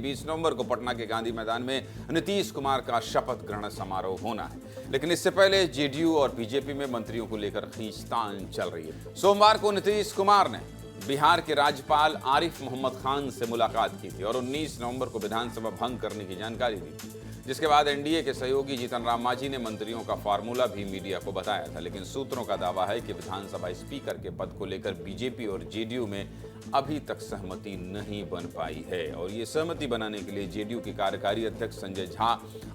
20 नवंबर को पटना के गांधी मैदान में नीतीश कुमार का शपथ ग्रहण समारोह होना है। लेकिन इससे पहले जेडीयू और बीजेपी में मंत्रियों को लेकर खींचतान चल रही है। सोमवार को नीतीश कुमार ने बिहार के राज्यपाल आरिफ मोहम्मद खान से मुलाकात की थी और 19 नवंबर को विधानसभा भंग करने की जानकारी दी थी, जिसके बाद एनडीए के सहयोगी जीतन राम मांझी ने मंत्रियों का फार्मूला भी मीडिया को बताया था। लेकिन सूत्रों का दावा है कि विधानसभा स्पीकर के पद को लेकर बीजेपी और जेडीयू में अभी तक सहमति नहीं बन पाई है और ये सहमति बनाने के लिए जेडीयू के कार्यकारी अध्यक्ष संजय झा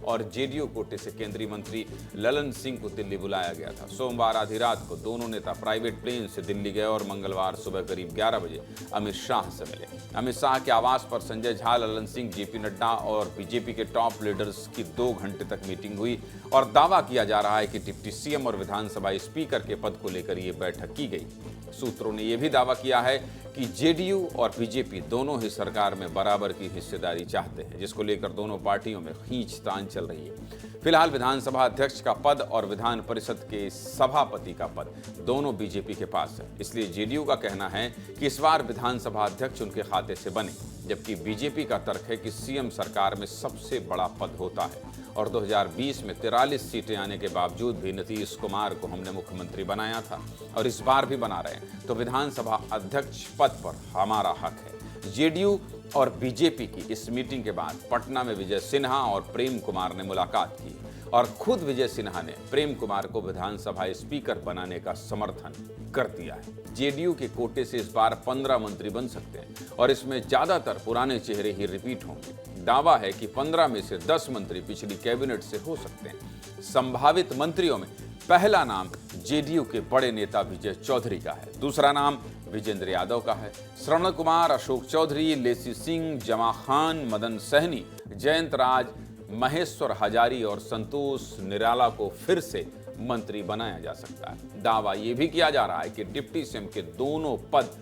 और जेडीयू कोटे से केंद्रीय मंत्री ललन सिंह को दिल्ली बुलाया गया था। सोमवार आधी रात को दोनों नेता प्राइवेट प्लेन से दिल्ली गए और मंगलवार सुबह करीब 11 बजे अमित शाह से मिले। अमित शाह के आवास पर संजय झा, ललन सिंह, जेपी नड्डा और बीजेपी के टॉप लीडर्स की 2 घंटे तक मीटिंग हुई और दावा किया जा रहा है कि डिप्टी सीएम और विधानसभा स्पीकर के पद को लेकर ये बैठक की गई। सूत्रों ने यह भी दावा किया है कि जेडीयू और बीजेपी दोनों ही सरकार में बराबर की हिस्सेदारी चाहते हैं, जिसको लेकर दोनों पार्टियों में खींचतान चल रही है। फिलहाल विधानसभा अध्यक्ष का पद और विधान परिषद के सभापति का पद दोनों बीजेपी के पास है। इसलिए जेडीयू का कहना है कि इस बार विधानसभा अध्यक्ष उनके खाते से बने, जबकि बीजेपी का तर्क है कि सीएम सरकार में सबसे बड़ा पद होता है और 2020 में 43 सीटें आने के बावजूद भी नीतीश कुमार को हमने मुख्यमंत्री बनाया था और इस बार भी बना रहे हैं, तो विधानसभा अध्यक्ष पद पर हमारा हक है। जेडीयू और बीजेपी की इस मीटिंग के बाद पटना में विजय सिन्हा और प्रेम कुमार ने मुलाकात की और खुद विजय सिन्हा ने प्रेम कुमार को विधानसभा स्पीकर बनाने का समर्थन कर दिया है। जेडीयू के कोटे से इस बार 15 मंत्री बन सकते हैं और इसमें ज्यादातर पुराने चेहरे ही रिपीट होंगे। दावा है कि 15 में से 10 मंत्री पिछली कैबिनेट से हो सकते हैं। संभावित मंत्रियों में पहला नाम जेडीयू के बड़े नेता विजय चौधरी का है, दूसरा नाम विजेंद्र यादव का है। श्रवण कुमार, अशोक चौधरी, लेसी सिंह, जमा खान, मदन सहनी, जयंत राज, महेश्वर हजारी और संतोष निराला को फिर से मंत्री बनाया जा सकता है। दावा यह भी किया जा रहा है कि डिप्टी सीएम के दोनों पद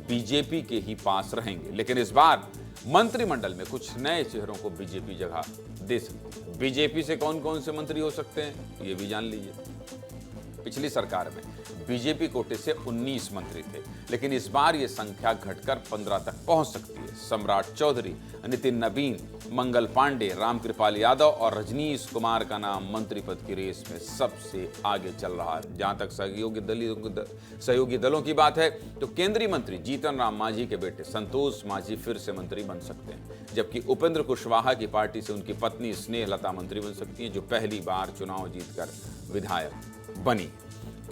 बीजेपी के ही पास रहेंगे, लेकिन इस बार मंत्रिमंडल में कुछ नए चेहरों को बीजेपी जगह दे सकती है। बीजेपी से कौन कौन से मंत्री हो सकते हैं ये भी जान लीजिए। पिछली सरकार में बीजेपी कोटे से 19 मंत्री थे, लेकिन इस बार ये संख्या घटकर 15 तक पहुंच सकती है। सम्राट चौधरी, नितिन नवीन, मंगल पांडे, रामकृपाल यादव और रजनीश कुमार का नाम मंत्री पद की रेस में सबसे आगे चल रहा है। जहां तक सहयोगी दलों की बात है तो केंद्रीय मंत्री जीतन राम मांझी के बेटे संतोष मांझी फिर से मंत्री बन सकते हैं, जबकि उपेंद्र कुशवाहा की पार्टी से उनकी पत्नी स्नेहलता मंत्री बन सकती हैं, जो पहली बार चुनाव जीतकर विधायक बनी।